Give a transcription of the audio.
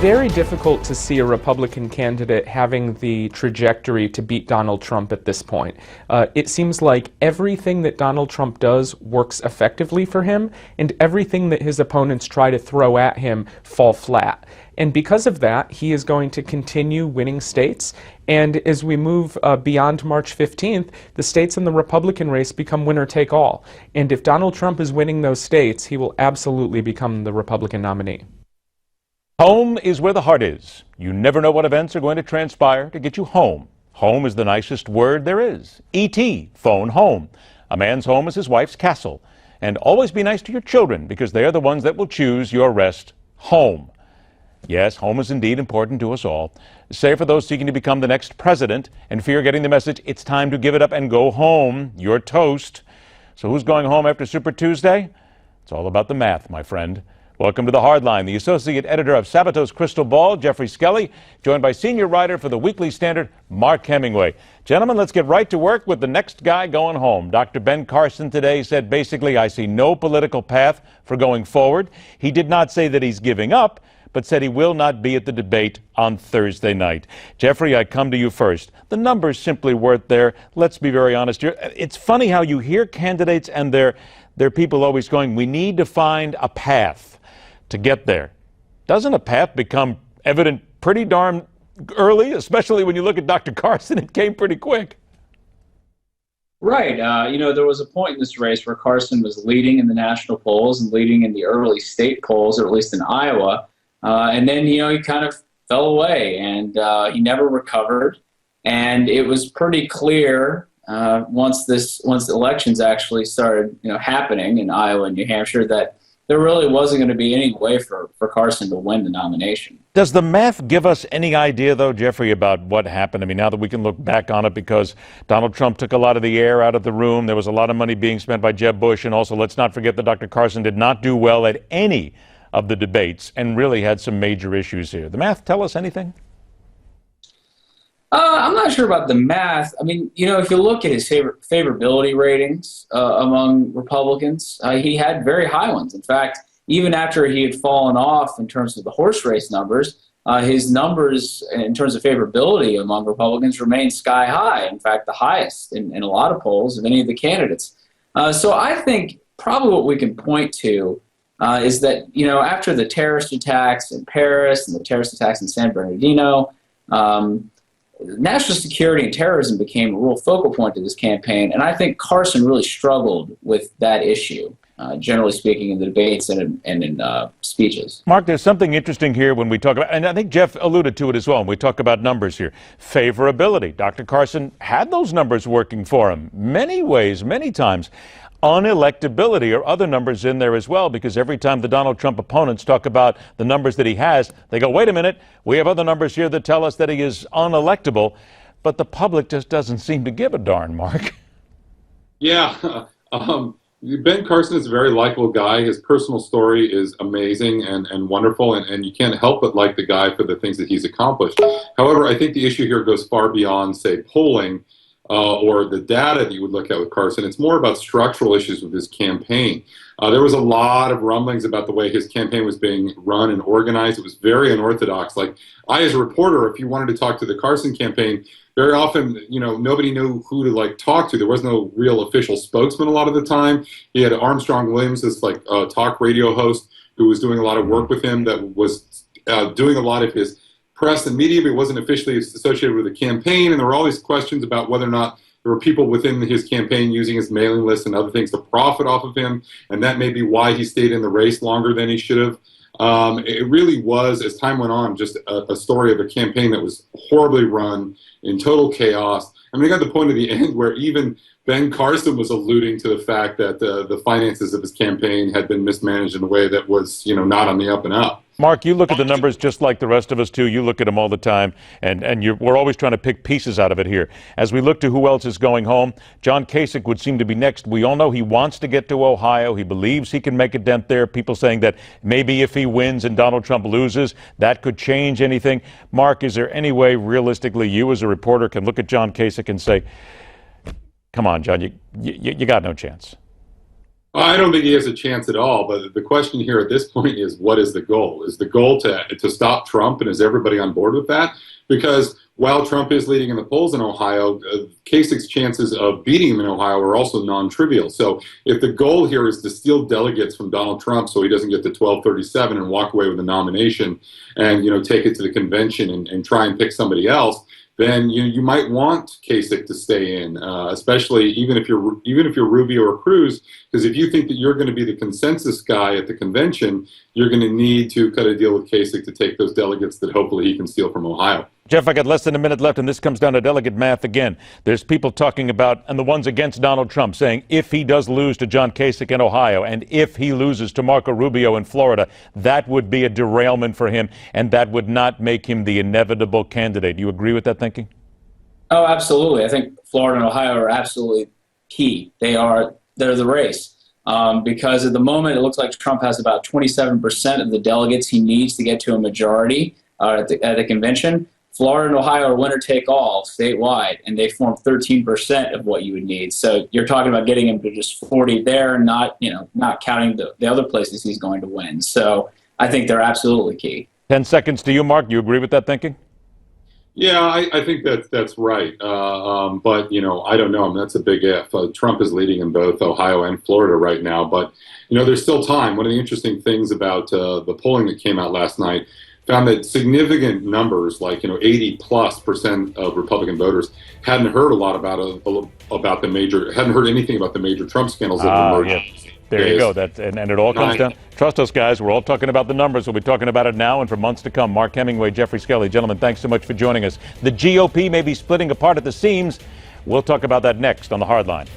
very difficult to see a Republican candidate having the trajectory to beat Donald Trump at this point. It seems like everything that Donald Trump does works effectively for him, and everything that his opponents try to throw at him fall flat. And because of that, he is going to continue winning states. And as we move beyond March 15th, the states in the Republican race become winner take all. And if Donald Trump is winning those states, he will absolutely become the Republican nominee. Home is where the heart is. You never know what events are going to transpire to get you home. Home is the nicest word there is. E.T., phone home. A man's home is his wife's castle. And always be nice to your children because they are the ones that will choose your rest home. Yes, home is indeed important to us all. Save for those seeking to become the next president and fear getting the message, it's time to give it up and go home. You're toast. So who's going home after Super Tuesday? It's all about the math, my friend. Welcome to The Hardline. The associate editor of Sabato's Crystal Ball, Geoffrey Skelley, joined by senior writer for the Weekly Standard, Mark Hemingway. Gentlemen, let's get right to work with the next guy going home. Dr. Ben Carson today said basically, I see no political path for going forward. He did not say that he's giving up, but said he will not be at the debate on Thursday night. Geoffrey, I come to you first. The numbers simply weren't there. Let's be very honest here. It's funny how you hear candidates and their people always going, we need to find a path to get there. Doesn't a path become evident pretty darn early, especially when you look at Dr. Carson? It came pretty quick. Right. There was a point in this race where Carson was leading in the national polls and leading in the early state polls, or at least in Iowa. And then, he kind of fell away and he never recovered. And it was pretty clear once the elections actually started, happening in Iowa and New Hampshire that there really wasn't going to be any way for Carson to win the nomination. Does the math give us any idea, though, Geoffrey, about what happened? I mean, now that we can look back on it because Donald Trump took a lot of the air out of the room. There was a lot of money being spent by Jeb Bush. And also, let's not forget that Dr. Carson did not do well at any of the debates and really had some major issues here. The math tell us anything? I'm not sure about the math. I mean, if you look at his favorability ratings among Republicans, he had very high ones. In fact, even after he had fallen off in terms of the horse race numbers, his numbers in terms of favorability among Republicans remained sky high. In fact, the highest in a lot of polls of any of the candidates. So I think probably what we can point to is that, after the terrorist attacks in Paris and the terrorist attacks in San Bernardino, national security and terrorism became a real focal point of this campaign. And I think Carson really struggled with that issue, generally speaking, in the debates and in speeches. Mark, there's something interesting here when we talk about, and I think Jeff alluded to it as well, when we talk about numbers here. Favorability. Dr. Carson had those numbers working for him many ways, many times. Unelectability or other numbers in there as well, because every time the Donald Trump opponents talk about the numbers that he has, they go, wait a minute, we have other numbers here that tell us that he is unelectable, but the public just doesn't seem to give a darn, Mark. Yeah, Ben Carson is a very likable guy. His personal story is amazing and wonderful, and you can't help but like the guy for the things that he's accomplished. However, I think the issue here goes far beyond, say, polling, or the data that you would look at with Carson. It's more about structural issues with his campaign. There was a lot of rumblings about the way his campaign was being run and organized. It was very unorthodox. Like, I, as a reporter, if you wanted to talk to the Carson campaign, very often, nobody knew who to talk to. There was no real official spokesman a lot of the time. He had Armstrong Williams, this talk radio host who was doing a lot of work with him, that was doing a lot of his press and media, but it wasn't officially associated with the campaign. And there were all these questions about whether or not there were people within his campaign using his mailing list and other things to profit off of him. And that may be why he stayed in the race longer than he should have. It really was, as time went on, just a story of a campaign that was horribly run, in total chaos. I mean, it got to the point at the end where even Ben Carson was alluding to the fact that the finances of his campaign had been mismanaged in a way that was, not on the up and up. Mark, you look at the numbers just like the rest of us, too. You look at them all the time, and we're always trying to pick pieces out of it here. As we look to who else is going home, John Kasich would seem to be next. We all know he wants to get to Ohio. He believes he can make a dent there. People saying that maybe if he wins and Donald Trump loses, that could change anything. Mark, is there any way, realistically, you as a reporter can look at John Kasich and say, come on, John, you got no chance? I don't think he has a chance at all. But the question here at this point is, what is the goal? Is the goal to stop Trump, and is everybody on board with that? Because while Trump is leading in the polls in Ohio, Kasich's chances of beating him in Ohio are also non-trivial. So if the goal here is to steal delegates from Donald Trump so he doesn't get to 1237 and walk away with the nomination and, take it to the convention and try and pick somebody else, then you might want Kasich to stay in, especially even if you're Rubio or Cruz, because if you think that you're going to be the consensus guy at the convention, you're going to need to cut a deal with Kasich to take those delegates that hopefully he can steal from Ohio. Jeff, I got less than a minute left, and this comes down to delegate math again. There's people talking about, and the ones against Donald Trump, saying if he does lose to John Kasich in Ohio, and if he loses to Marco Rubio in Florida, that would be a derailment for him, and that would not make him the inevitable candidate. Do you agree with that thinking? Oh, absolutely. I think Florida and Ohio are absolutely key. They're the race. Because at the moment, it looks like Trump has about 27% of the delegates he needs to get to a majority at the convention. Florida and Ohio are winner take all statewide, and they form 13% of what you would need. So you're talking about getting him to just 40 there, not counting the other places he's going to win. So I think they're absolutely key. 10 seconds to you, Mark. Do you agree with that thinking? Yeah, I think that's right. But, I don't know. I mean, that's a big if. Trump is leading in both Ohio and Florida right now. But, there's still time. One of the interesting things about the polling that came out last night found that significant numbers, like 80+% of Republican voters, hadn't heard a lot about hadn't heard anything about the major Trump scandals that have emerged. Yeah. There you go. And it all comes down. Trust us, guys. We're all talking about the numbers. We'll be talking about it now and for months to come. Mark Hemingway, Geoffrey Skelley, gentlemen, thanks so much for joining us. The GOP may be splitting apart at the seams. We'll talk about that next on The Hardline.